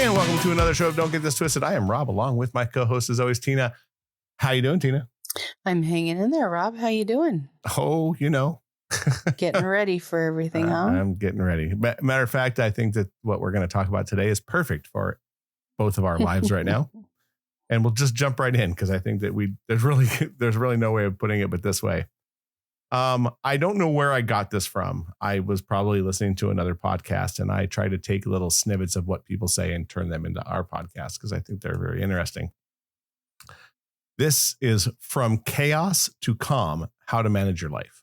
And welcome to another show of Don't Get This Twisted. I am Rob, along with my co-host, as always, Tina. How you doing, Tina? I'm hanging in there, Rob. How you doing? Oh, you know. Getting ready for everything, huh? I'm getting ready. Matter of fact, I think that what we're going to talk about today is perfect for both of our lives right now. And we'll just jump right in because I think that there's really no way of putting it but this way. I don't know where I got this from. I was probably listening to another podcast and I try to take little snippets of what people say and turn them into our podcast because I think they're very interesting. This is From Chaos to Calm, How to Manage Your Life.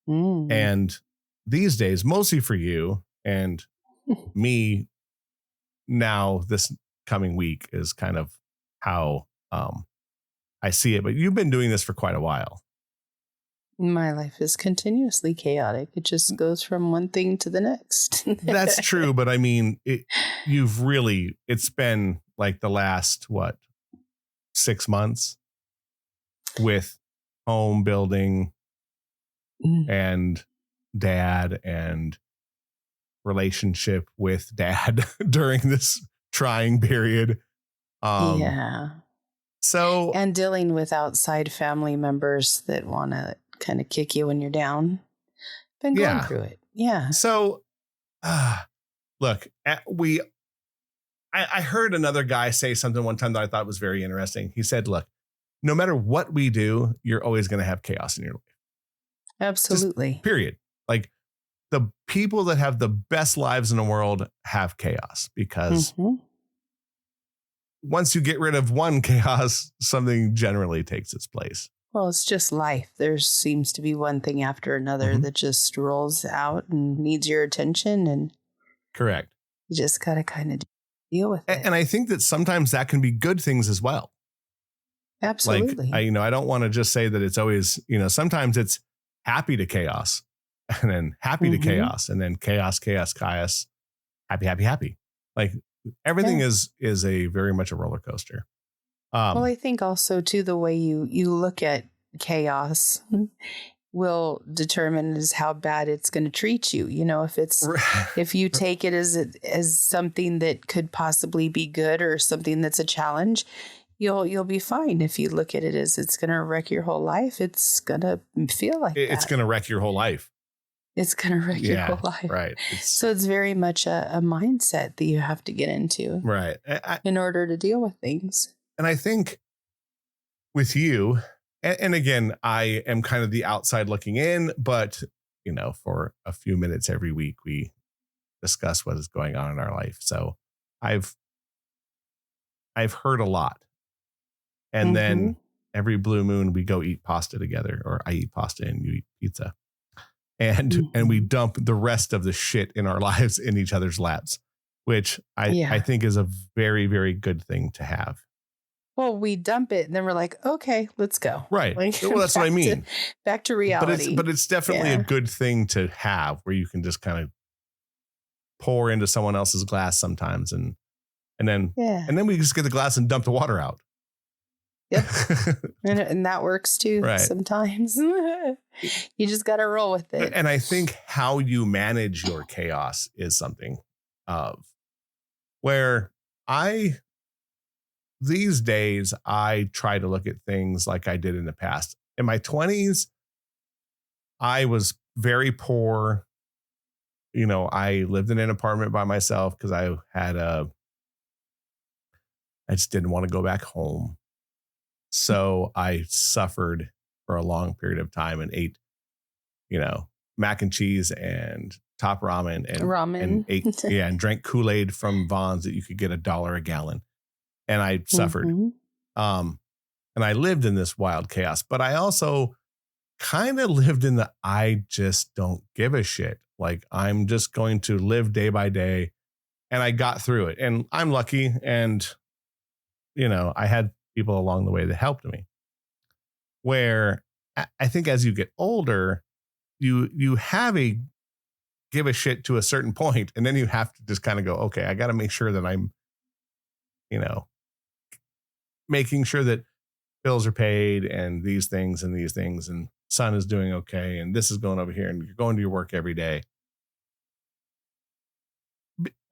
And these days, mostly for you and me now this coming week is kind of how I see it. But you've been doing this for quite a while. My life is continuously chaotic. It just goes from one thing to the next. That's true. But I mean, it's been like the last, 6 months with home building and dad and relationship with dad during this trying period. Yeah. So, and dealing with outside family members that want to kind of kick you when you're down. Been going through it. Yeah. So, look, I heard another guy say something one time that I thought was very interesting. He said, look, no matter what we do, you're always going to have chaos in your life. Absolutely. Just period. Like the people that have the best lives in the world have chaos because once you get rid of one chaos, something generally takes its place. Well, it's just life. There seems to be one thing after another that just rolls out and needs your attention. And correct. You just got to kind of deal with it. And I think that sometimes that can be good things as well. Absolutely. Like, I don't want to just say that it's always, sometimes it's happy to chaos and then happy to chaos and then chaos, happy. Like everything is a very much a roller coaster. Well, I think also too, the way you look at chaos will determine as how bad it's going to treat you. If you take it as something that could possibly be good or something that's a challenge, you'll be fine. If you look at it as it's going to wreck your whole life, it's going to feel like it's going to wreck your whole life. It's going to wreck your whole life. Right. So it's very much a mindset that you have to get into. Right. In order to deal with things. And I think with you, and again, I am kind of the outside looking in, but, for a few minutes every week, we discuss what is going on in our life. So I've heard a lot. And then every blue moon, we go eat pasta together, or I eat pasta and you eat pizza. And we dump the rest of the shit in our lives in each other's laps, which I think is a very, very good thing to have. Well, we dump it and then we're like, okay, let's go. Right. Well, that's what I mean. Back to reality. But it's definitely a good thing to have where you can just kind of pour into someone else's glass sometimes. And then we just get the glass and dump the water out. Yep. and that works too. Right. Sometimes you just got to roll with it. And I think how you manage your chaos is something of where these days, I try to look at things like I did in the past. In my 20s, I was very poor. I lived in an apartment by myself because I just didn't want to go back home. So I suffered for a long period of time and ate, mac and cheese and top ramen and ate, and drank Kool-Aid from Vons that you could get $1 a gallon. And I suffered. And I lived in this wild chaos, but I also kind of lived in the, I just don't give a shit. Like I'm just going to live day by day. And I got through it and I'm lucky. And, I had people along the way that helped me where I think as you get older, you have a give a shit to a certain point, and then you have to just kind of go, okay, I got to make sure that I'm, making sure that bills are paid and these things and son is doing okay. And this is going over here and you're going to your work every day.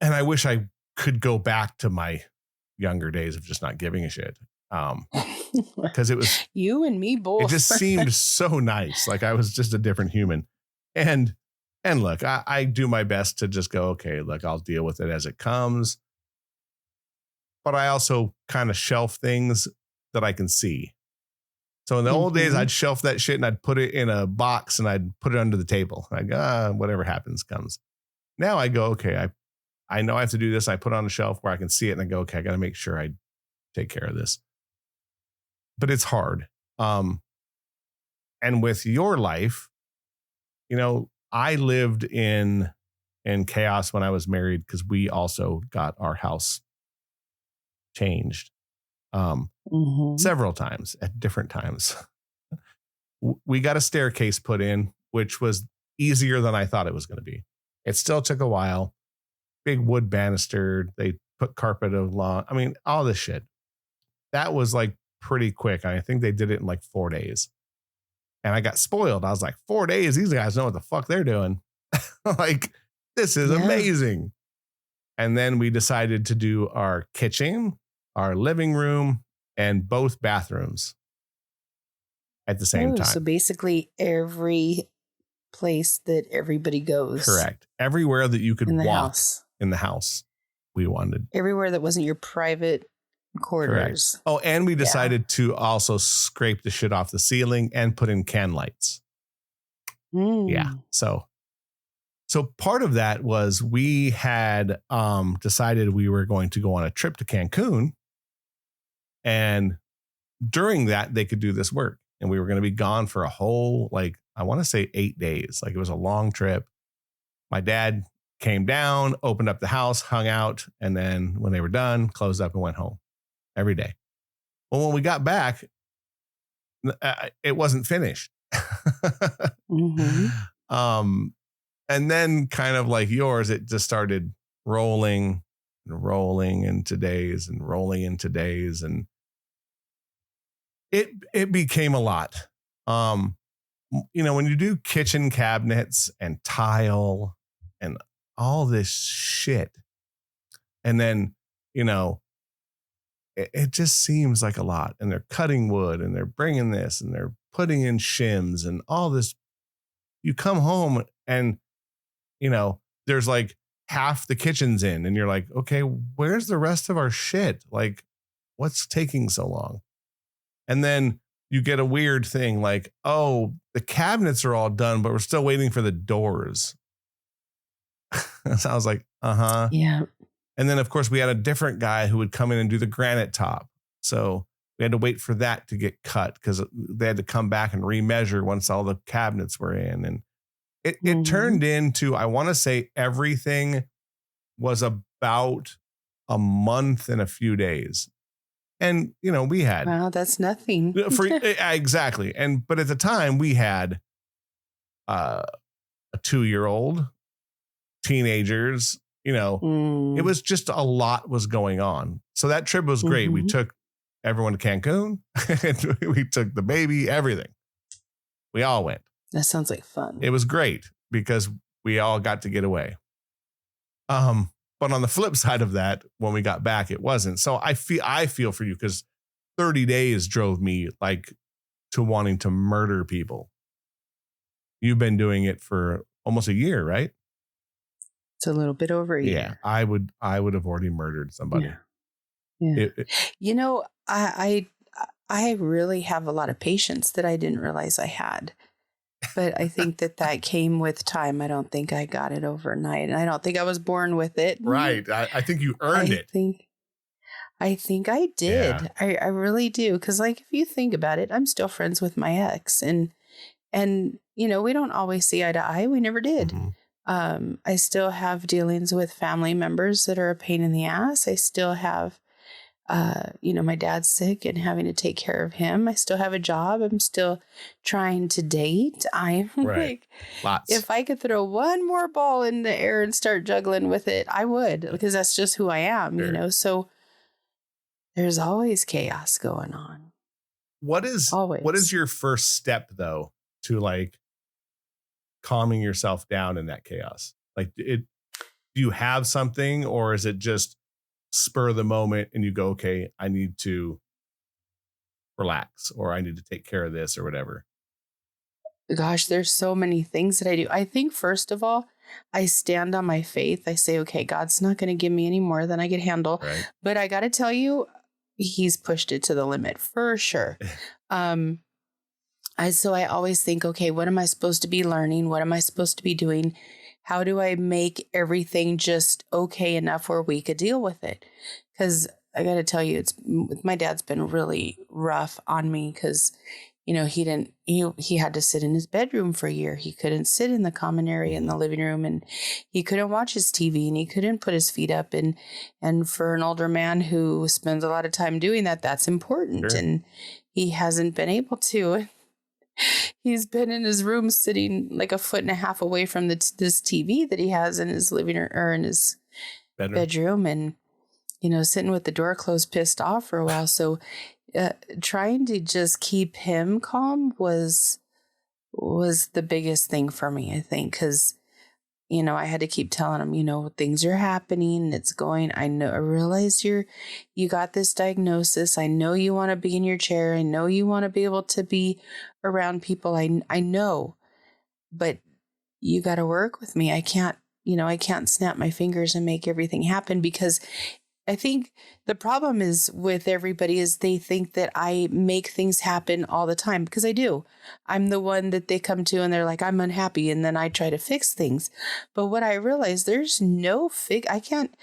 And I wish I could go back to my younger days of just not giving a shit. Because it was you and me both. It just seemed so nice. Like I was just a different human. And look, I do my best to just go, okay, look, I'll deal with it as it comes. But I also kind of shelf things that I can see. So in the old days, I'd shelf that shit and I'd put it in a box and I'd put it under the table. I go, whatever happens comes. Now I go, okay, I know I have to do this. I put it on a shelf where I can see it and I go, okay, I got to make sure I take care of this. But it's hard. And with your life, you know, I lived in chaos when I was married because we also got our house changed several times at different times. We got a staircase put in, which was easier than I thought it was going to be. It still took a while. Big wood banister. They put carpet along. I mean, all this shit. That was like pretty quick. I think they did it in like 4 days. And I got spoiled. I was like, 4 days? These guys know what the fuck they're doing. Like, this is amazing. And then we decided to do our kitchen, our living room, and both bathrooms at the same time. So basically every place that everybody goes. Correct. Everywhere that you could in the walk house. In the house, we wanted. Everywhere that wasn't your private quarters. Correct. Oh, and we decided to also scrape the shit off the ceiling and put in can lights. Yeah. So part of that was we had decided we were going to go on a trip to Cancun. And during that, they could do this work. And we were going to be gone for a whole, like, I want to say 8 days. Like, it was a long trip. My dad came down, opened up the house, hung out. And then when they were done, closed up and went home every day. Well, when we got back, it wasn't finished. And then kind of like yours, it just started rolling into days and rolling into days. And it became a lot. You know, when you do kitchen cabinets and tile and all this shit, and then, you know, it just seems like a lot. And they're cutting wood and they're bringing this and they're putting in shims and all this. You come home and, you know, there's like half the kitchen's in and you're like, okay, where's the rest of our shit? Like, what's taking so long? And then you get a weird thing like, oh, the cabinets are all done, but we're still waiting for the doors. So I was like, yeah. And then, of course, we had a different guy who would come in and do the granite top. So we had to wait for that to get cut because they had to come back and remeasure once all the cabinets were in. And it turned into, I want to say everything was about a month and a few days. And, you know, we had. Wow, that's nothing. Exactly. But at the time we had a 2-year-old, teenagers, you know, it was just a lot was going on. So that trip was great. We took everyone to Cancun. And we took the baby, everything. We all went. That sounds like fun. It was great because we all got to get away. But on the flip side of that, when we got back, it wasn't. So I feel for you because 30 days drove me like to wanting to murder people. You've been doing it for almost a year, right? It's a little bit over a year. Yeah, I would have already murdered somebody. Yeah. You know, I really have a lot of patience that I didn't realize I had. But I think that came with time. I don't think I got it overnight. And I don't think I was born with it. Right. I think you earned it. I think I did. Yeah. I really do. Because like, if you think about it, I'm still friends with my ex. And you know, we don't always see eye to eye. We never did. I still have dealings with family members that are a pain in the ass. I still have you know, my dad's sick and having to take care of him. I still have a job. I'm still trying to date. I'm like, if I could throw one more ball in the air and start juggling with it, I would, because that's just who I am, you know? So there's always chaos going on. What is your first step though, to like calming yourself down in that chaos? Like do you have something, or is it just spur of the moment and you go, okay, I need to relax or I need to take care of this or whatever? Gosh, there's so many things that I do. I think, first of all, I stand on my faith. I say, okay, God's not going to give me any more than I can handle. Right. But I got to tell you, he's pushed it to the limit for sure. So I always think, okay, what am I supposed to be learning? What am I supposed to be doing? How do I make everything just okay enough where we could deal with it? Because I got to tell you, my dad's been really rough on me because, you know, he had to sit in his bedroom for a year. He couldn't sit in the common area in the living room, and he couldn't watch his TV, and he couldn't put his feet up. And for an older man who spends a lot of time doing that, that's important. Sure. And he hasn't been able to. He's been in his room sitting like a foot and a half away from this TV that he has in his living room or in his bedroom, and, you know, sitting with the door closed, pissed off for a while. So trying to just keep him calm was the biggest thing for me, I think, because, you know, I had to keep telling him, you know, things are happening. It's going. I realize you got this diagnosis. I know you want to be in your chair. I know you want to be able to be around people. I know, but you got to work with me. I can't snap my fingers and make everything happen, because I think the problem is with everybody is they think that I make things happen all the time, because I do. I'm the one that they come to and they're like, I'm unhappy. And then I try to fix things. But what I realize, there's no I can't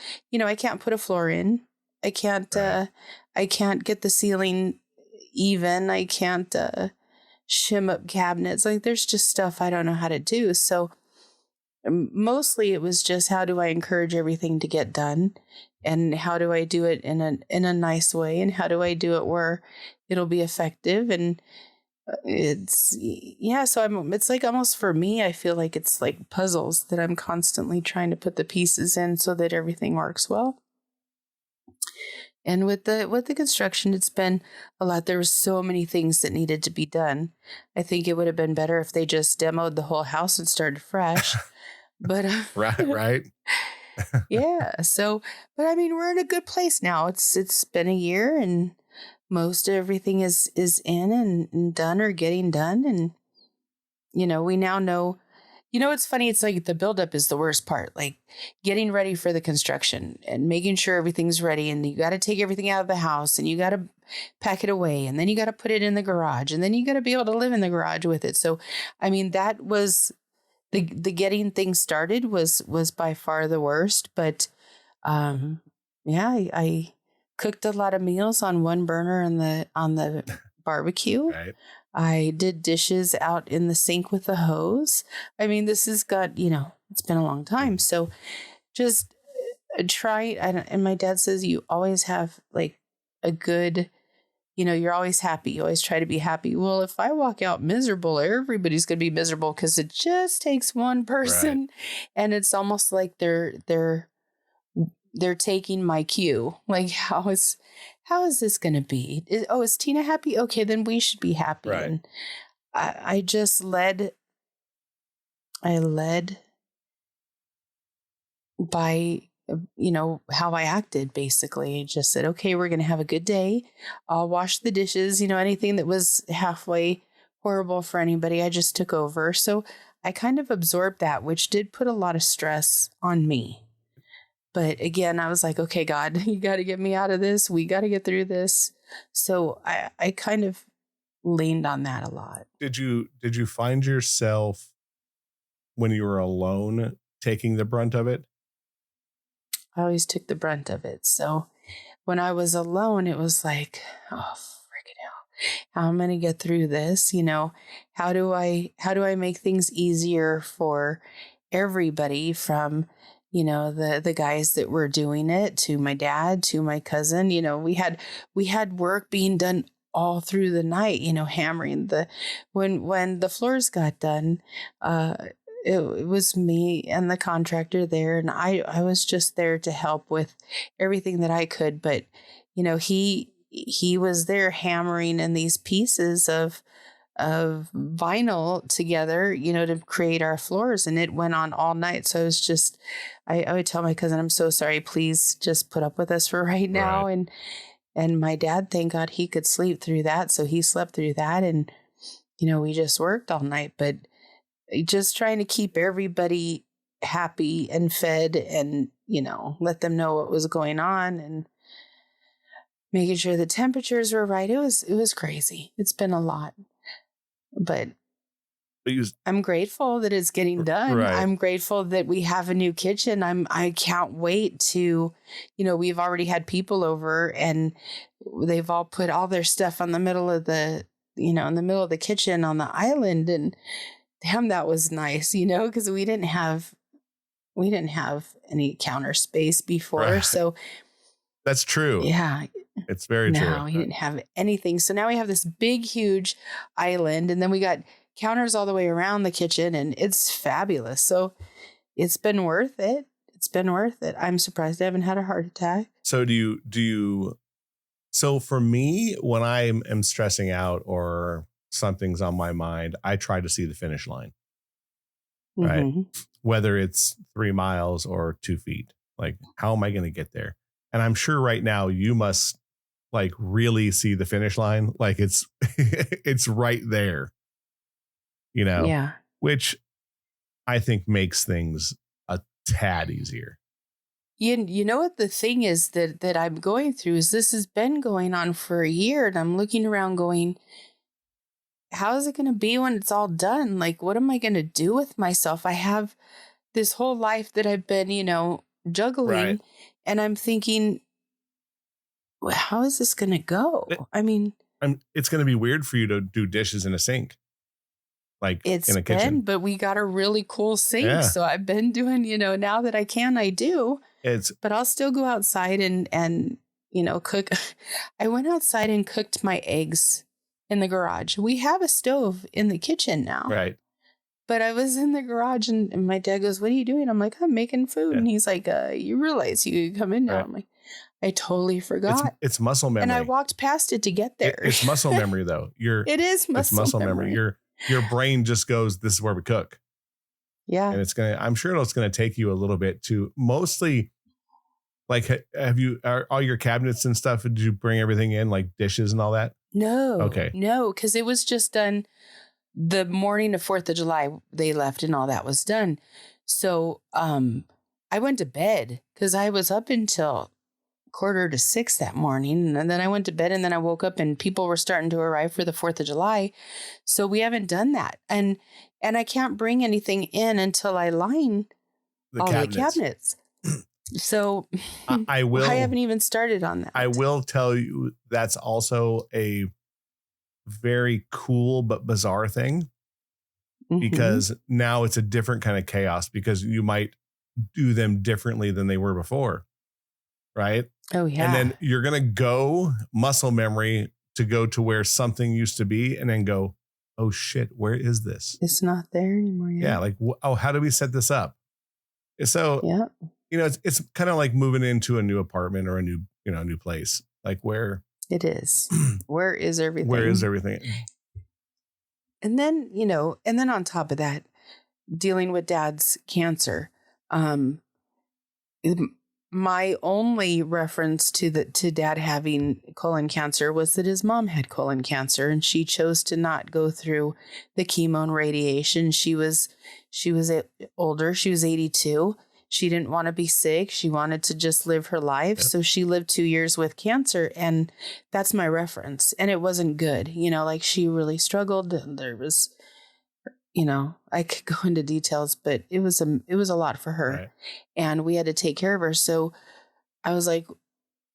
put a floor in. I can't get the ceiling even. I can't shim up cabinets. Like, there's just stuff I don't know how to do. So mostly it was just, how do I encourage everything to get done? And how do I do it in a nice way? And how do I do it where it'll be effective? And so it's like, almost for me, I feel like it's like puzzles that I'm constantly trying to put the pieces in so that everything works well. And with the construction, it's been a lot. There were so many things that needed to be done. I think it would have been better if they just demoed the whole house and started fresh. But right. Yeah. So, but I mean, we're in a good place now. It's been a year, and most everything is in and done or getting done. And, you know, we now know, you know, it's funny. It's like the buildup is the worst part, like getting ready for the construction and making sure everything's ready. And you got to take everything out of the house, and you got to pack it away, and then you got to put it in the garage, and then you got to be able to live in the garage with it. So, I mean, that was the getting things started was by far the worst. But I cooked a lot of meals on one burner on the barbecue. Right. I did dishes out in the sink with the hose. I mean, this has got, you know, it's been a long time. So just try. And my dad says you always have like a good, you know, you're always happy. You always try to be happy. Well, if I walk out miserable, everybody's going to be miserable, because it just takes one person. Right. And it's almost like they're taking my cue. Like, how is this going to be? Is Tina happy? Okay, then we should be happy. Right. And I just led by, you know, how I acted, basically. I just said, okay, we're going to have a good day. I'll wash the dishes, you know, anything that was halfway horrible for anybody, I just took over. So I kind of absorbed that, which did put a lot of stress on me. But again, I was like, okay, God, you got to get me out of this. We got to get through this. So I kind of leaned on that a lot. Did you find yourself, when you were alone, taking the brunt of it? I always took the brunt of it. So when I was alone, it was like, oh, freaking hell, how am I going to get through this? You know, how do I make things easier for everybody, from, you know, the guys that were doing it, to my dad, to my cousin. You know, we had work being done all through the night, you know, hammering when the floors got done, it was me and the contractor there, and I was just there to help with everything that I could. But, you know, he was there hammering in these pieces of vinyl together, to create our floors, and it went on all night. So it was just, I would tell my cousin, I'm so sorry, please just put up with us for right now. Right. And my dad, thank God he could sleep through that. So he slept through that. And, we just worked all night, but just trying to keep everybody happy and fed and, let them know what was going on and making sure the temperatures were right. It was crazy. It's been a lot, but I'm grateful that it's getting done. Right. I'm grateful that we have a new kitchen. I can't wait to, we've already had people over and they've all put all their stuff on the middle of the, in the middle of the kitchen on the island. And damn, that was nice, because we didn't have any counter space before. Right. So that's true. Yeah. It's very true. No, we didn't have anything. So now we have this big, huge island, and then we got counters all the way around the kitchen, and it's fabulous. So it's been worth it. It's been worth it. I'm surprised I haven't had a heart attack. So so for me, when I am stressing out or something's on my mind, I try to see the finish line, right? Mm-hmm. Whether it's 3 miles or 2 feet, like, how am I going to get there? And I'm sure right now you must like really see the finish line. Like it's right there, Yeah. Which I think makes things a tad easier. You know what the thing is that I'm going through is this has been going on for a year, and I'm looking around going, how is it going to be when it's all done? Like, what am I going to do with myself? I have this whole life that I've been, juggling, right. And I'm thinking, well, how is this going to go? It's going to be weird for you to do dishes in a sink. Like it's in a kitchen. But we got a really cool sink. Yeah. So I've been doing, now that I can, I do. But I'll still go outside and cook. I went outside and cooked my eggs in the garage. We have a stove in the kitchen now. Right. But I was in the garage and my dad goes, what are you doing? I'm like, I'm making food. Yeah. And he's like, you realize you come in now. Right. I'm like, I totally forgot. It's muscle memory. And I walked past it to get there. It's muscle memory though. It is muscle memory. Your brain just goes, this is where we cook. Yeah. And I'm sure it's going to take you a little bit to mostly, like, are all your cabinets and stuff, did you bring everything in, like dishes and all that? No. Okay. No, because it was just done the morning of 4th of July. They left and all that was done. So I went to bed because I was up until 5:45 that morning. And then I went to bed and then I woke up and people were starting to arrive for the 4th of July. So we haven't done that. And I can't bring anything in until I line the cabinets. So I haven't even started on that. I will tell you that's also a very cool but bizarre thing, because now it's a different kind of chaos because you might do them differently than they were before. Right. Oh, yeah. And then you're going to go muscle memory to go to where something used to be and then go, oh, shit, where is this? It's not there anymore. Yeah. Like, how do we set this up? So, yeah. It's kind of like moving into a new apartment or a new place, like where it is. Where is everything? Where is everything? And then, on top of that, dealing with Dad's cancer. My only reference to Dad having colon cancer was that his mom had colon cancer and she chose to not go through the chemo and radiation. She was older. She was 82. She didn't want to be sick. She wanted to just live her life. Yep. So she lived 2 years with cancer, and that's my reference. And it wasn't good. Like she really struggled. And there was, I could go into details, but it was a lot for her, right. And we had to take care of her. So I was like,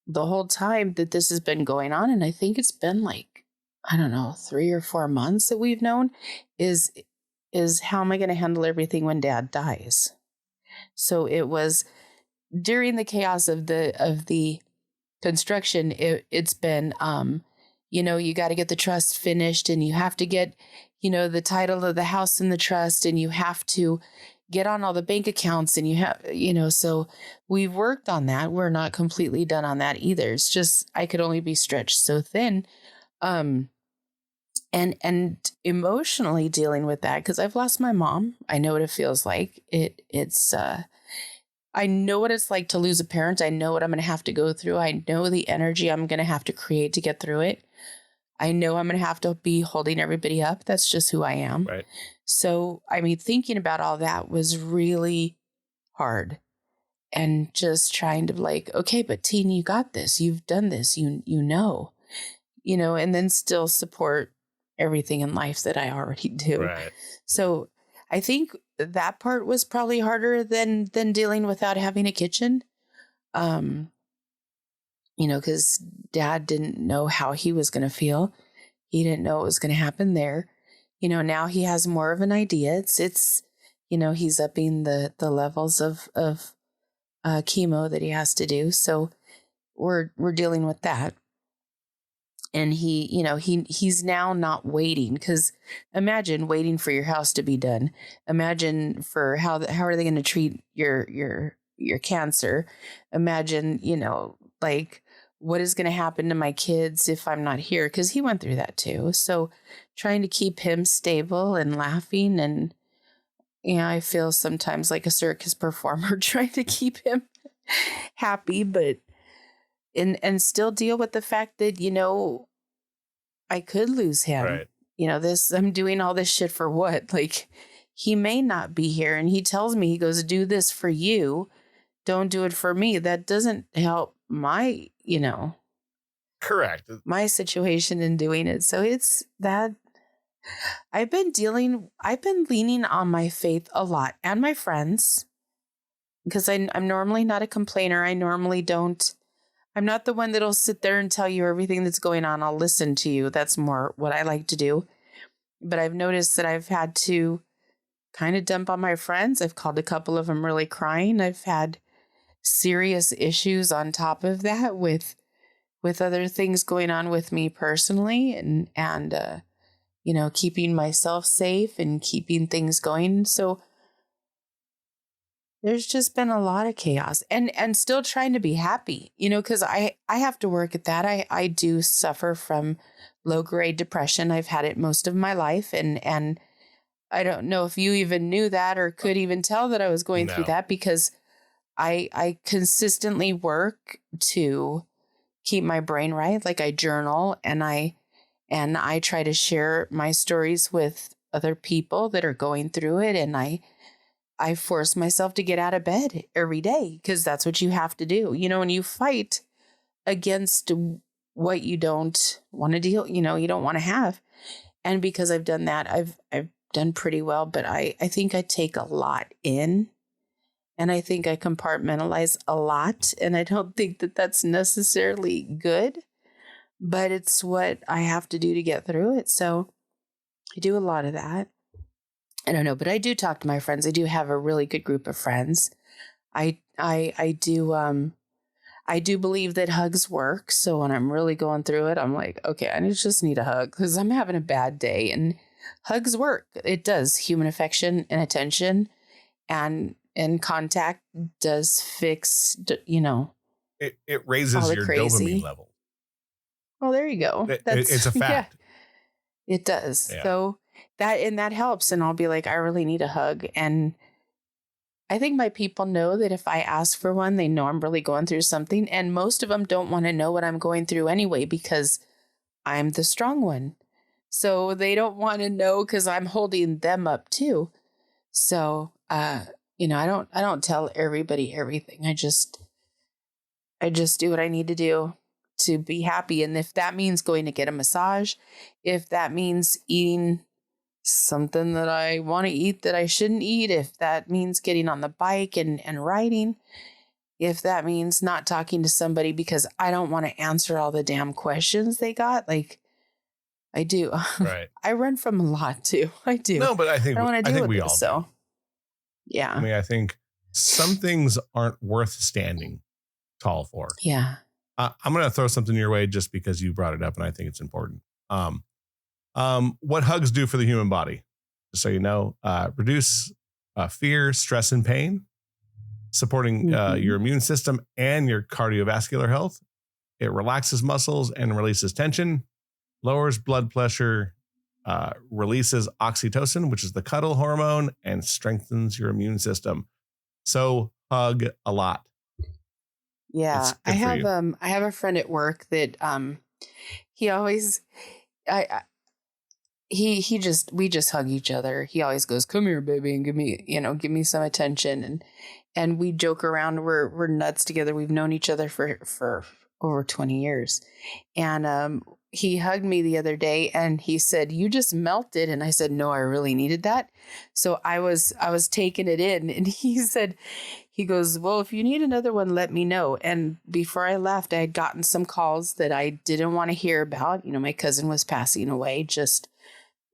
the whole time that this has been going on, and I think it's been like, I don't know, 3 or 4 months that we've known, is how am I going to handle everything when Dad dies? So it was during the chaos of the construction. It's been, you got to get the trust finished, and you have to get, the title of the house in the trust, and you have to get on all the bank accounts, and you have, so we've worked on that. We're not completely done on that either. It's just, I could only be stretched so thin. And and emotionally dealing with that, because I've lost my mom. I know what it feels like. I know what it's like to lose a parent. I know what I'm going to have to go through. I know the energy I'm going to have to create to get through it. I know I'm going to have to be holding everybody up. That's just who I am. Right. So, I mean, thinking about all that was really hard, and just trying to like, okay, but Tina, you got this. You've done this. You know, and then still support everything in life that I already do. Right. So I think that part was probably harder than dealing without having a kitchen. Because Dad didn't know how he was going to feel. He didn't know what was going to happen there. Now he has more of an idea. It's he's upping the levels of chemo that he has to do. So we're dealing with that. And he's now not waiting, because imagine waiting for your house to be done. Imagine for how are they going to treat your cancer? Imagine, like what is going to happen to my kids if I'm not here? Because he went through that too. So trying to keep him stable and laughing, and I feel sometimes like a circus performer trying to keep him happy, but and still deal with the fact that, I could lose him. Right. I'm doing all this shit for what? Like, he may not be here, and he tells me, he goes, do this for you. Don't do it for me. That doesn't help my, Correct. my situation in doing it. So it's that I've been leaning on my faith a lot, and my friends, because I'm normally not a complainer. I'm not the one that'll sit there and tell you everything that's going on. I'll listen to you. That's more what I like to do. But I've noticed that I've had to kind of dump on my friends. I've called a couple of them really crying. I've had serious issues on top of that with other things going on with me personally, and keeping myself safe and keeping things going. So there's just been a lot of chaos, and still trying to be happy, because I have to work at that. I do suffer from low grade depression. I've had it most of my life. And I don't know if you even knew that or could even tell that I was going through that, because I consistently work to keep my brain right. Like I journal, and I try to share my stories with other people that are going through it. And I force myself to get out of bed every day, because that's what you have to do. And you fight against what you don't want to deal, you don't want to have. And because I've done that, I've done pretty well, but I think I take a lot in, and I think I compartmentalize a lot. And I don't think that that's necessarily good, but it's what I have to do to get through it. So I do a lot of that. I don't know, but I do talk to my friends. I do have a really good group of friends. I do believe that hugs work. So when I'm really going through it, I'm like, okay, I just need a hug, because I'm having a bad day, and hugs work. It does. Human affection and attention and contact does fix, It raises your dopamine level. Oh, there you go. It's a fact. Yeah, it does. Yeah. So that helps. And I'll be like, I really need a hug. And I think my people know that if I ask for one, they know I'm really going through something. And most of them don't want to know what I'm going through anyway, because I'm the strong one. So they don't want to know, because I'm holding them up too. So, I don't tell everybody everything. I just do what I need to do to be happy. And if that means going to get a massage, if that means eating something that I want to eat that I shouldn't eat, if that means getting on the bike and riding, if that means not talking to somebody because I don't want to answer all the damn questions they got, like I do. Right. I run from a lot too. I do. No, but I think we all do. So yeah. I mean, I think some things aren't worth standing tall for. Yeah. I'm going to throw something your way just because you brought it up, and I think it's important. What hugs do for the human body, just so you know, reduce fear, stress, and pain, supporting your immune system and your cardiovascular health. It relaxes muscles and releases tension, lowers blood pressure, releases oxytocin, which is the cuddle hormone, and strengthens your immune system. So hug a lot. Yeah, I have a friend at work that he always we just hug each other. He always goes, "Come here, baby," and give me some attention, and we joke around. We're nuts together. We've known each other for over 20 years, and he hugged me the other day, and he said, "You just melted," and I said, "No, I really needed that." So I was taking it in, and he goes, "Well, if you need another one, let me know." And before I left, I had gotten some calls that I didn't want to hear about. My cousin was passing away just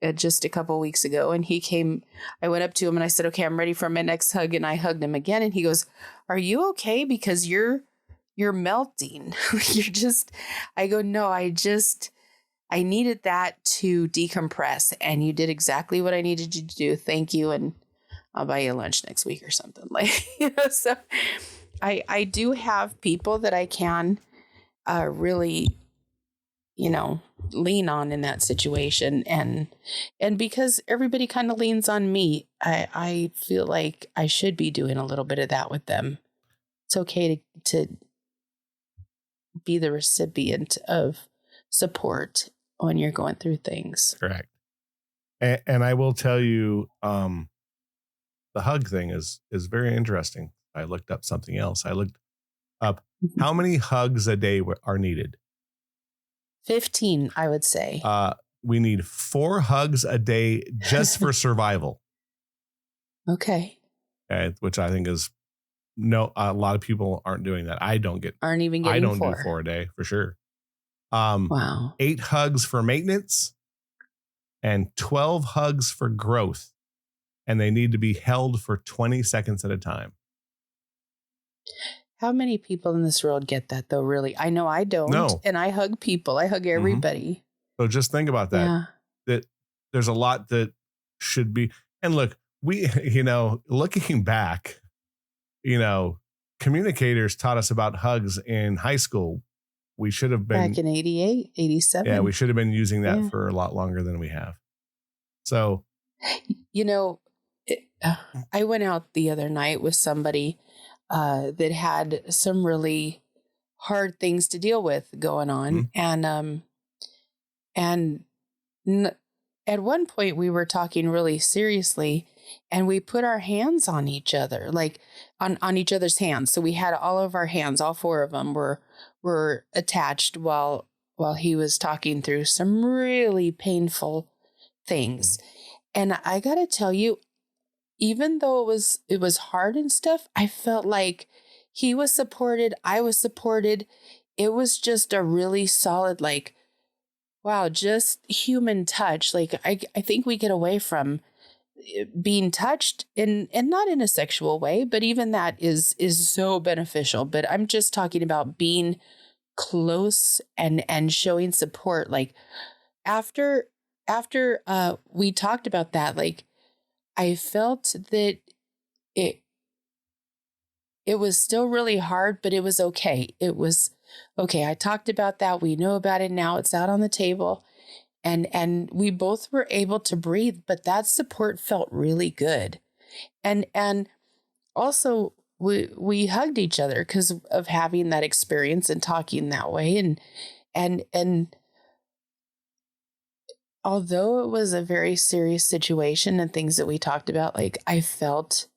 a couple of weeks ago, and he came. I went up to him and I said, "Okay, I'm ready for my next hug," and I hugged him again, and he goes, "Are you okay? Because you're melting." I go, "No, I needed that to decompress, and you did exactly what I needed you to do. Thank you. And I'll buy you lunch next week or something." So I do have people that I can really, lean on in that situation. And because everybody kind of leans on me, I feel like I should be doing a little bit of that with them. It's okay to be the recipient of support when you're going through things. Correct. And I will tell you, the hug thing is very interesting. I looked up something else. I looked up how many hugs a day are needed. 15, I would say. We need 4 hugs a day just for survival. Okay. Which I think is a lot of people aren't doing that. Aren't even getting 4. I don't do 4 a day for sure. Wow. 8 hugs for maintenance and 12 hugs for growth. And they need to be held for 20 seconds at a time. How many people in this world get that, though, really? I know I don't. No. And I hug people. I hug everybody. Mm-hmm. So just think about that. Yeah. That there's a lot that should be. And look, we, looking back, communicators taught us about hugs in high school. We should have been. Back in 88, 87. Yeah, we should have been using that for a lot longer than we have. So. I went out the other night with somebody that had some really hard things to deal with going on. Mm-hmm. And at one point we were talking really seriously, and we put our hands on each other, like on each other's hands. So we had all of our hands, all 4 of them were attached while he was talking through some really painful things. And I got to tell you, even though it was hard and stuff, I felt like he was supported. I was supported. It was just a really solid, like, wow, just human touch. Like, I think we get away from being touched and not in a sexual way, but even that is so beneficial. But I'm just talking about being close and showing support. Like after we talked about that, like, I felt that it was still really hard, but it was okay. It was okay. I talked about that. We know about it now. It's out on the table. And we both were able to breathe, but that support felt really good. And also we hugged each other because of having that experience and talking that way. And although it was a very serious situation and things that we talked about, like I felt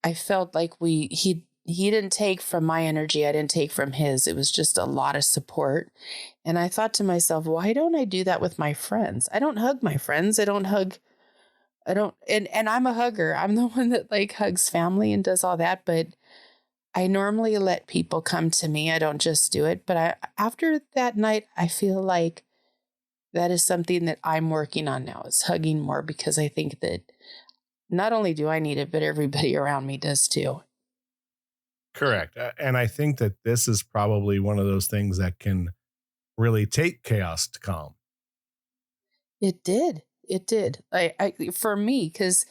like he didn't take from my energy. I didn't take from his. It was just a lot of support. And I thought to myself, why don't I do that with my friends? I don't hug my friends. And I'm a hugger. I'm the one that like hugs family and does all that. But I normally let people come to me. I don't just do it. But after that night, I feel like that is something that I'm working on now, is hugging more, because I think that not only do I need it, but everybody around me does too. Correct. And I think that this is probably one of those things that can really take chaos to calm. It did. I for me, because,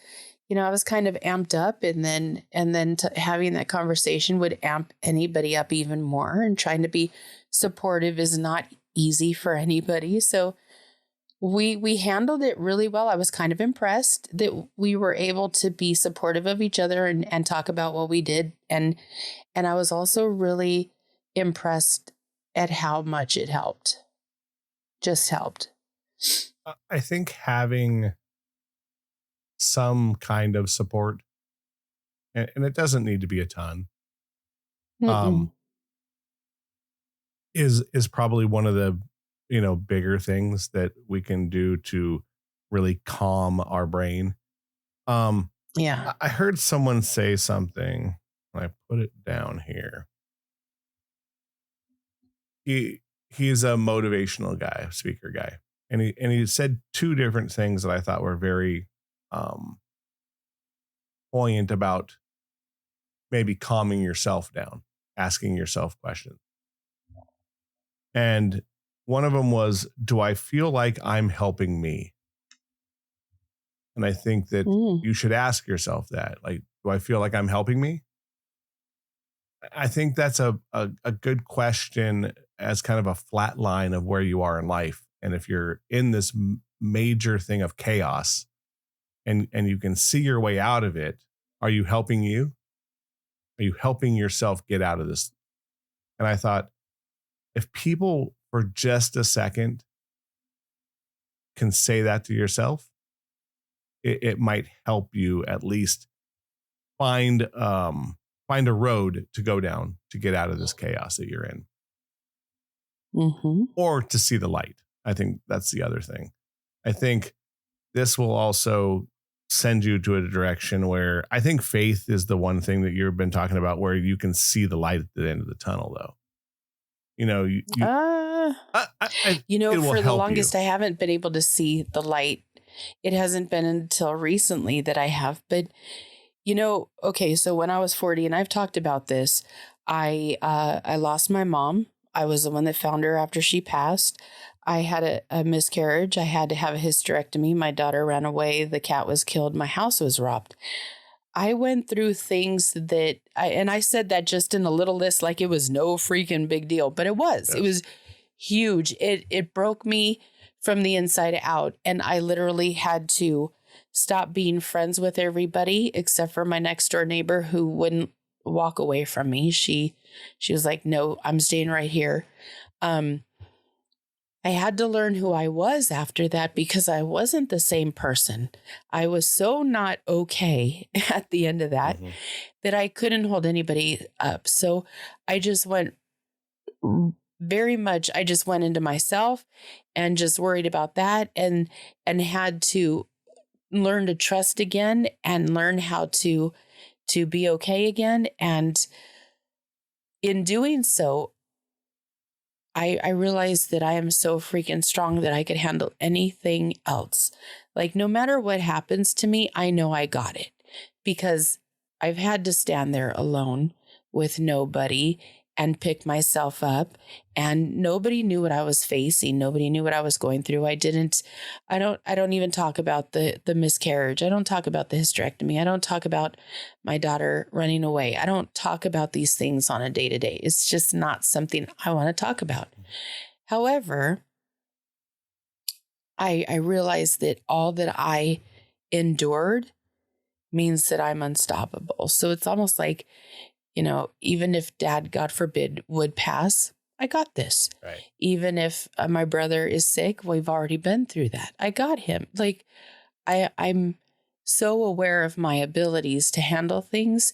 I was kind of amped up, and then having that conversation would amp anybody up even more, and trying to be supportive is not easy for anybody. So we handled it really well. I was kind of impressed that we were able to be supportive of each other and talk about what we did. And I was also really impressed at how much it helped. Just helped. I think having some kind of support, and it doesn't need to be a ton, is probably one of the, bigger things that we can do to really calm our brain. Yeah. I heard someone say something, and I put it down here. He's a motivational guy, speaker guy. And he said two different things that I thought were very poignant about maybe calming yourself down, asking yourself questions. And one of them was, do I feel like I'm helping me? And I think that you should ask yourself that. Like, do I feel like I'm helping me? I think that's a good question as kind of a flat line of where you are in life. And if you're in this major thing of chaos and you can see your way out of it, are you helping you? Are you helping yourself get out of this? And I thought, if people for just a second can say that to yourself, it might help you at least find a road to go down to get out of this chaos that you're in. Or to see the light. I think that's the other thing. I think this will also send you to a direction where I think faith is the one thing that you've been talking about, where you can see the light at the end of the tunnel, though. For the longest, I haven't been able to see the light. It hasn't been until recently that I have. But, okay, so when I was 40, and I've talked about this, I lost my mom. I was the one that found her after she passed. I had a miscarriage. I had to have a hysterectomy. My daughter ran away. The cat was killed. My house was robbed. I went through things that I said that just in a little list, like it was no freaking big deal, but it was. Yes. It was huge. It broke me from the inside out. And I literally had to stop being friends with everybody except for my next door neighbor who wouldn't walk away from me. She was like, no, I'm staying right here. I had to learn who I was after that because I wasn't the same person. I was so not okay at the end of that that I couldn't hold anybody up. So I just went I just went into myself and just worried about that and had to learn to trust again and learn how to be okay again. And in doing so, I realized that I am so freaking strong that I could handle anything else. Like, no matter what happens to me, I know I got it because I've had to stand there alone with nobody and pick myself up, and nobody knew what I was facing. Nobody knew what I was going through. I don't even talk about the miscarriage. I don't talk about the hysterectomy. I don't talk about my daughter running away. I don't talk about these things on a day-to-day. It's just not something I want to talk about. However, I realized that all that I endured means that I'm unstoppable. So it's almost like, even if Dad, God forbid, would pass, I got this. Right. Even if my brother is sick, we've already been through that. I got him. Like, I'm so aware of my abilities to handle things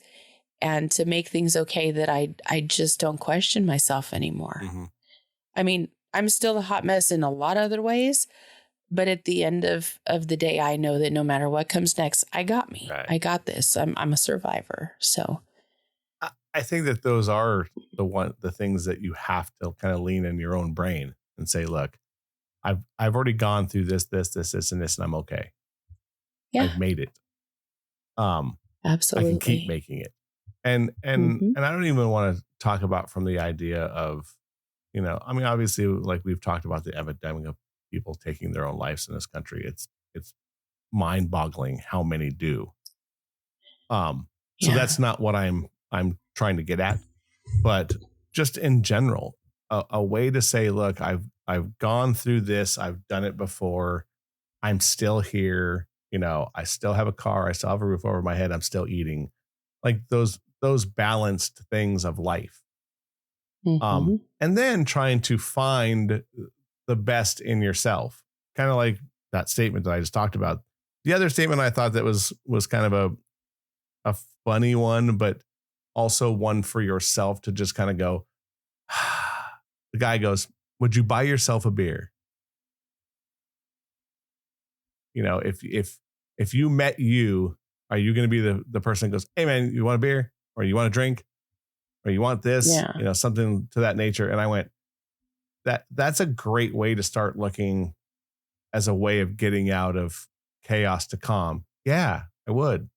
and to make things okay that I just don't question myself anymore. I mean, I'm still a hot mess in a lot of other ways, but at the end of the day, I know that no matter what comes next, I got me. Right. I got this. I'm a survivor. So I think that those are the things that you have to kind of lean in your own brain and say, look, I've already gone through this, and this, and I'm okay. Yeah. I've made it. Absolutely. I can keep making it. And I don't even want to talk about from the idea of, obviously, like we've talked about the epidemic of people taking their own lives in this country. It's mind boggling how many do. So that's not what I'm trying to get at, but just in general, a way to say, look, I've gone through this. I've done it before. I'm still here. I still have a car. I still have a roof over my head. I'm still eating. Like those balanced things of life. Mm-hmm. And then trying to find the best in yourself. Kind of like that statement that I just talked about. The other statement I thought that was kind of a funny one, but also one for yourself to just kind of go, the guy goes, would you buy yourself a beer? If you met you, are you going to be the person that goes, hey man, you want a beer, or you want a drink, or you want this, Yeah. Something to that nature. And I went, that's a great way to start looking as a way of getting out of chaos to calm. Yeah, I would.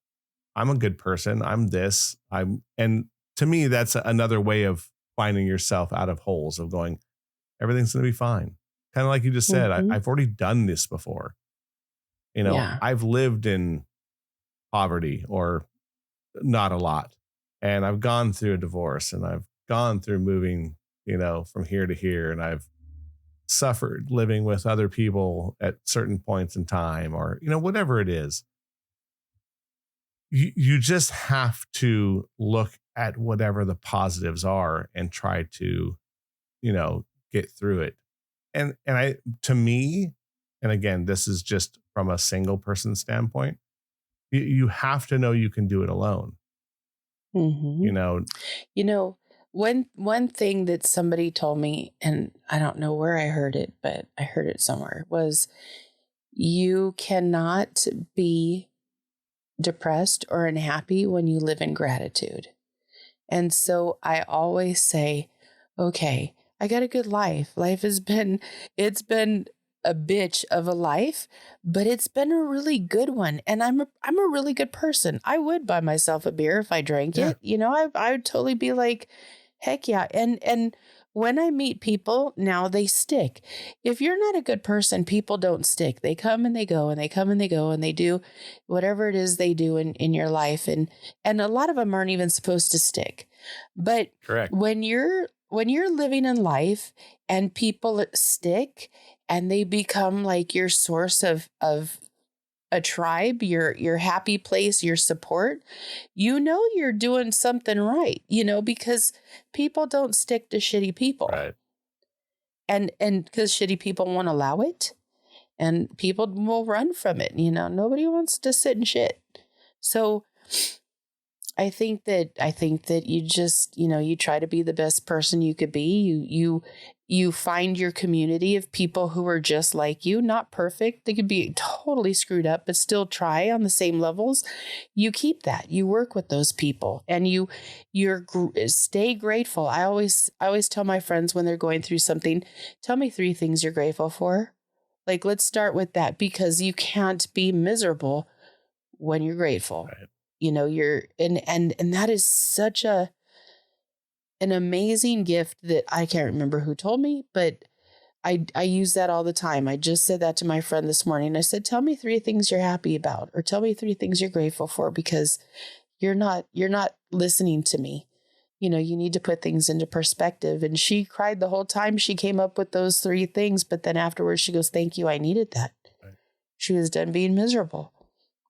I'm a good person. I'm this. And to me, that's another way of finding yourself out of holes of going, everything's going to be fine. Kind of like you just said, Mm-hmm. I've already done this before. Yeah. I've lived in poverty, or not a lot. And I've gone through a divorce, and I've gone through moving, from here to here. And I've suffered living with other people at certain points in time, or, whatever it is. You just have to look at whatever the positives are and try to, get through it. And to me, and again, this is just from a single person standpoint, you have to know you can do it alone. Mm-hmm. One thing that somebody told me, and I don't know where I heard it, but I heard it somewhere, was you cannot be depressed or unhappy when you live in gratitude. And so I always say, okay, I got a good life. It's been a bitch of a life, but it's been a really good one. And I'm a really good person. I would buy myself a beer if I drank it. I would totally be like, heck yeah. And when I meet people now, they stick. If you're not a good person, people don't stick. They come and they go, and they come and they go, and they do whatever it is they do in your life. And a lot of them aren't even supposed to stick. But correct. When you're living in life and people stick and they become like your source of a tribe, your happy place, your support, you're doing something right, because people don't stick to shitty people. Right. And because shitty people won't allow it, and people will run from it. Nobody wants to sit in shit. So I think that you just, you try to be the best person you could be. You find your community of people who are just like you, not perfect. They could be totally screwed up, but still try on the same levels. You keep that. You work with those people, and stay grateful. I always tell my friends when they're going through something, tell me 3 things you're grateful for. Like, let's start with that, because you can't be miserable when you're grateful. Right. You're and that is such an amazing gift that I can't remember who told me, but I use that all the time. I just said that to my friend this morning. I said, tell me 3 things you're happy about, or tell me 3 things you're grateful for, because you're not listening to me. You need to put things into perspective. And she cried the whole time she came up with those 3 things. But then afterwards she goes, thank you. I needed that. Right. She was done being miserable.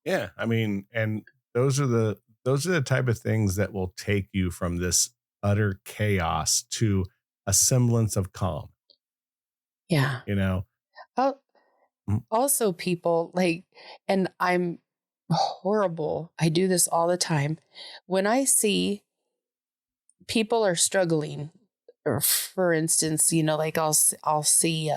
Yeah. I mean, and those are the type of things that will take you from this utter chaos to a semblance of calm. Yeah. Also, people and I'm horrible. I do this all the time. When I see people are struggling, or for instance, I'll see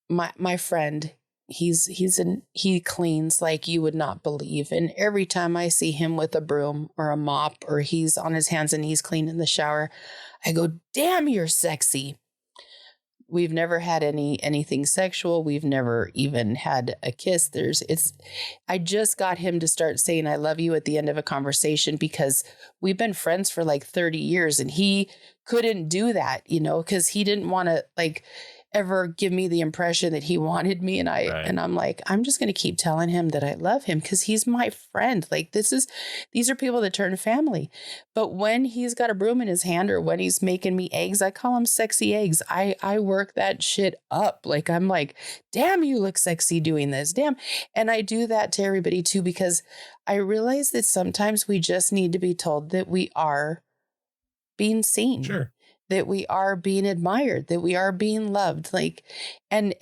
my friend. He cleans like you would not believe. And every time I see him with a broom or a mop, or he's on his hands and knees cleaning the shower, I go, damn, you're sexy. We've never had anything sexual. We've never even had a kiss. I just got him to start saying, I love you at the end of a conversation, because we've been friends for like 30 years and he couldn't do that, because he didn't want to ever give me the impression that he wanted me. And I'm like, I'm just going to keep telling him that I love him because he's my friend. Like these are people that turn family. But when he's got a broom in his hand or when he's making me eggs, I call him sexy eggs. I work that shit up. Like, I'm like, damn, you look sexy doing this. Damn. And I do that to everybody too, because I realize that sometimes we just need to be told that we are being seen. Sure. That we are being admired, that we are being loved. Like, and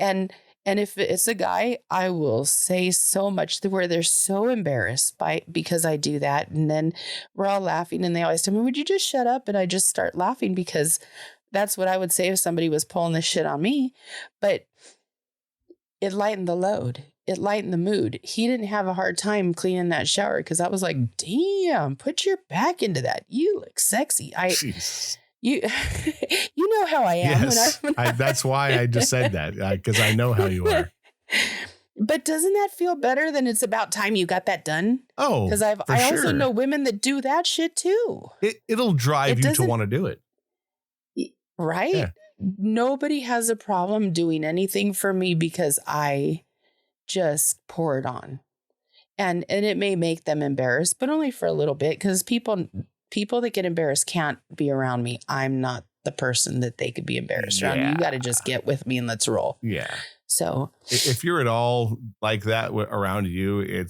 if it's a guy, I will say so much to where they're so embarrassed because I do that. And then we're all laughing and they always tell me, would you just shut up? And I just start laughing because that's what I would say if somebody was pulling this shit on me. But it lightened the load. It lightened the mood. He didn't have a hard time cleaning that shower because I was like, damn, put your back into that. You look sexy. Jeez. You know how I am. Yes, that's why I just said that, because I know how you are. But doesn't that feel better than it's about time you got that done? Oh, because I also know women that do that shit too. It'll drive you to want to do it. Right? Yeah. Nobody has a problem doing anything for me because I just pour it on. And it may make them embarrassed, but only for a little bit, because people that get embarrassed can't be around me. I'm not the person that they could be embarrassed around. You got to just get with me and let's roll. Yeah. So if you're at all like that around you,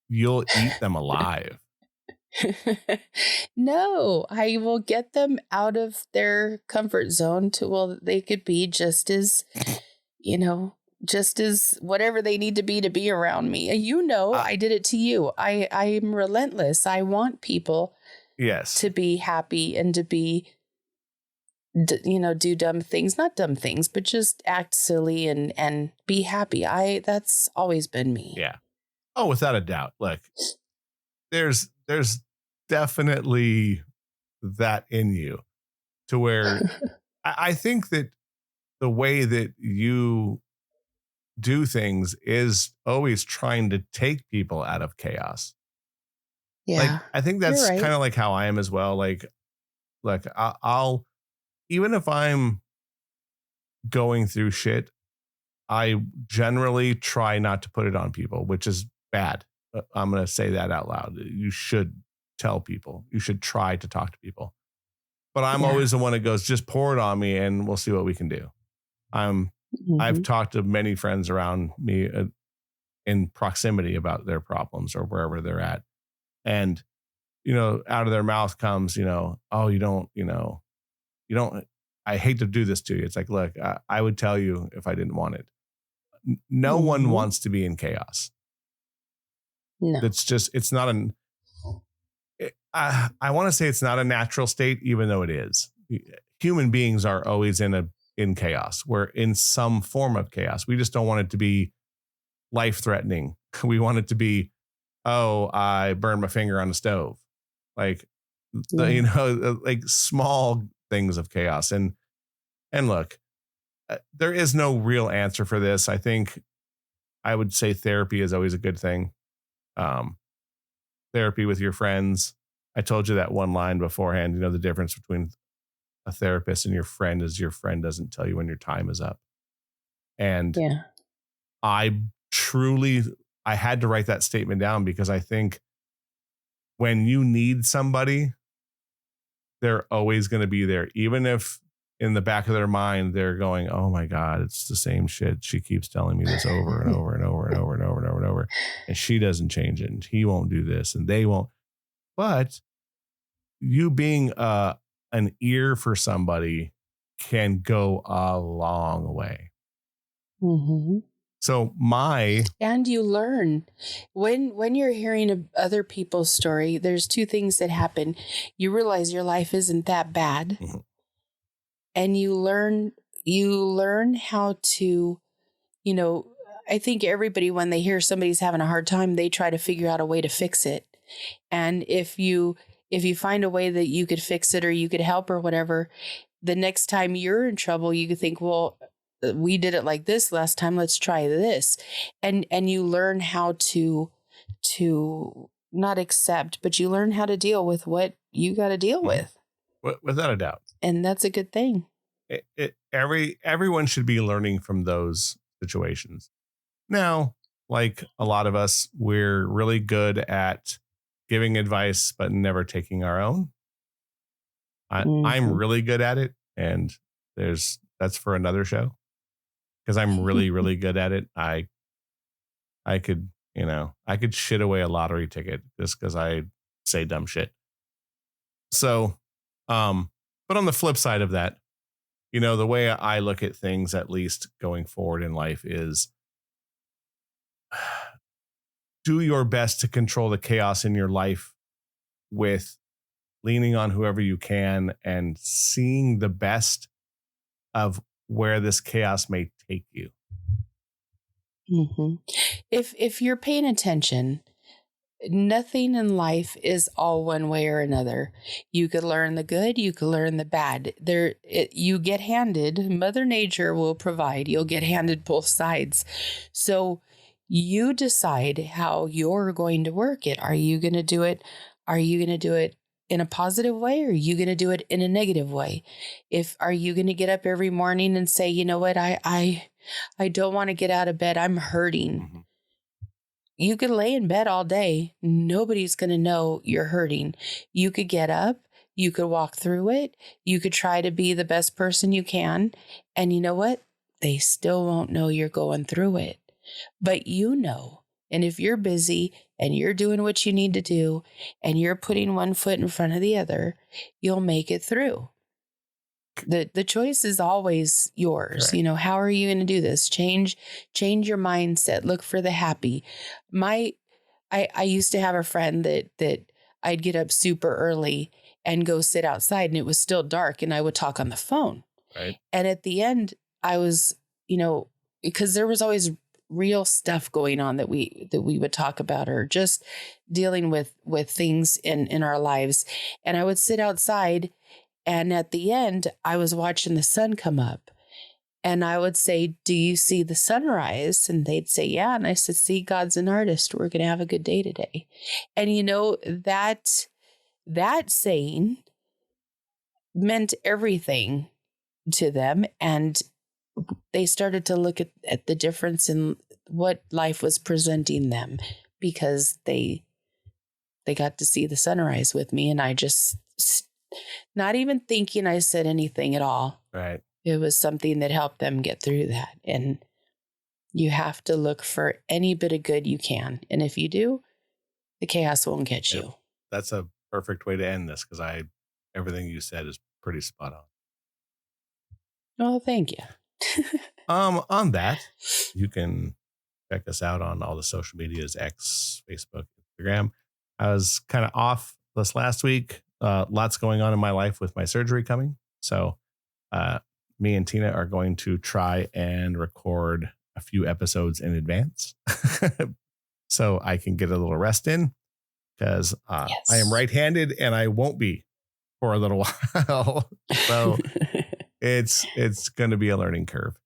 you'll eat them alive. No, I will get them out of their comfort zone they could be just as, just as whatever they need to be around me. I did it to you. I'm relentless. I want people to be happy and to be, do dumb things, not dumb things, but just act silly and be happy. That's always been me. Yeah. Oh, without a doubt. Look, there's definitely that in you to where I think that the way that you do things is always trying to take people out of chaos. Yeah. Like, I think that's kind of like how I am as well. Like I'll, even if I'm going through shit, I generally try not to put it on people, which is bad. I'm going to say that out loud. You should tell people. You should try to talk to people. But I'm always the one that goes, just pour it on me and we'll see what we can do. I've talked to many friends around me in proximity about their problems or wherever they're at. And, out of their mouth comes, oh, you don't, I hate to do this to you. It's like, look, I would tell you if I didn't want it. No one wants to be in chaos. No. It's not I want to say it's not a natural state, even though it is. Human beings are always in chaos. We're in some form of chaos. We just don't want it to be life-threatening. We want it to be, oh, I burned my finger on the stove. Like, like small things of chaos. And look, there is no real answer for this. I think I would say therapy is always a good thing. Therapy with your friends. I told you that one line beforehand. The difference between a therapist and your friend is your friend doesn't tell you when your time is up. And I had to write that statement down because I think when you need somebody, they're always going to be there. Even if in the back of their mind, they're going, oh my God, it's the same shit. She keeps telling me this over and over and over and over and over and over and over. And she doesn't change it. And he won't do this and they won't. But you being an ear for somebody can go a long way. Mm-hmm. So and you learn when you're hearing other people's story, there's two things that happen. You realize your life isn't that bad. Mm-hmm. And you learn how to, I think everybody, when they hear somebody's having a hard time, they try to figure out a way to fix it. And if you find a way that you could fix it or you could help or whatever, the next time you're in trouble, you could think, well, we did it like this last time. Let's try this. And you learn how to not accept, but you learn how to deal with what you got to deal with. Without a doubt. And that's a good thing. everyone should be learning from those situations. Now, like a lot of us, we're really good at giving advice, but never taking our own. I'm really good at it, and that's for another show, because I'm really, really good at it. I could, I could shit away a lottery ticket just because I say dumb shit. So, but on the flip side of that, the way I look at things, at least going forward in life, is do your best to control the chaos in your life with leaning on whoever you can and seeing the best of where this chaos may take you. Mm-hmm. If you're paying attention, nothing in life is all one way or another. You could learn the good, you could learn the bad. You get handed, Mother Nature will provide. You'll get handed both sides. So you decide how you're going to work it. Are you going to do it? Are you going to do it in a positive way, or are you going to do it in a negative way? Are you going to get up every morning and say, you know what, I don't want to get out of bed, I'm hurting. Mm-hmm. You could lay in bed all day. Nobody's going to know you're hurting. You could get up. You could walk through it. You could try to be the best person you can. And you know what? They still won't know you're going through it. But you know. And if you're busy and you're doing what you need to do and you're putting one foot in front of the other, you'll make it through. The choice is always yours. Correct. How are you going to do this? Change your mindset. Look for the happy. I used to have a friend that I'd get up super early and go sit outside, and it was still dark, and I would talk on the phone. Right. And at the end, I was, because there was always real stuff going on that we would talk about, or just dealing with things in our lives. And I would sit outside, and at the end, I was watching the sun come up, and I would say, do you see the sunrise? And they'd say, yeah. And I said, see, God's an artist. We're going to have a good day today. And that saying meant everything to them. And they started to look at the difference in what life was presenting them, because they got to see the sunrise with me. And I just, not even thinking I said anything at all. Right. It was something that helped them get through that. And you have to look for any bit of good you can. And if you do, the chaos won't get you. That's a perfect way to end this, because everything you said is pretty spot on. Well, thank you. On that, you can check us out on all the social medias, X, Facebook, Instagram. I was kind of off this last week. Lots going on in my life with my surgery coming. So me and Tina are going to try and record a few episodes in advance so I can get a little rest in, because yes. I am right-handed and I won't be for a little while. So it's going to be a learning curve.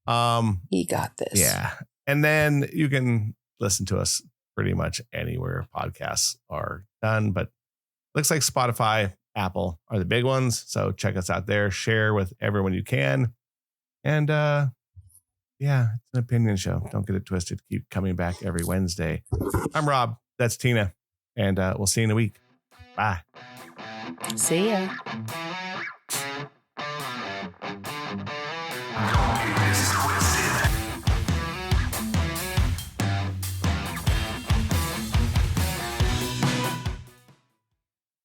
You got this. Yeah. And then you can listen to us pretty much anywhere podcasts are done, but looks like Spotify, Apple are the big ones. So check us out there, share with everyone you can. And yeah, it's an opinion show. Don't get it twisted. Keep coming back every Wednesday. I'm Rob. That's Tina. And we'll see you in a week. Bye. See ya.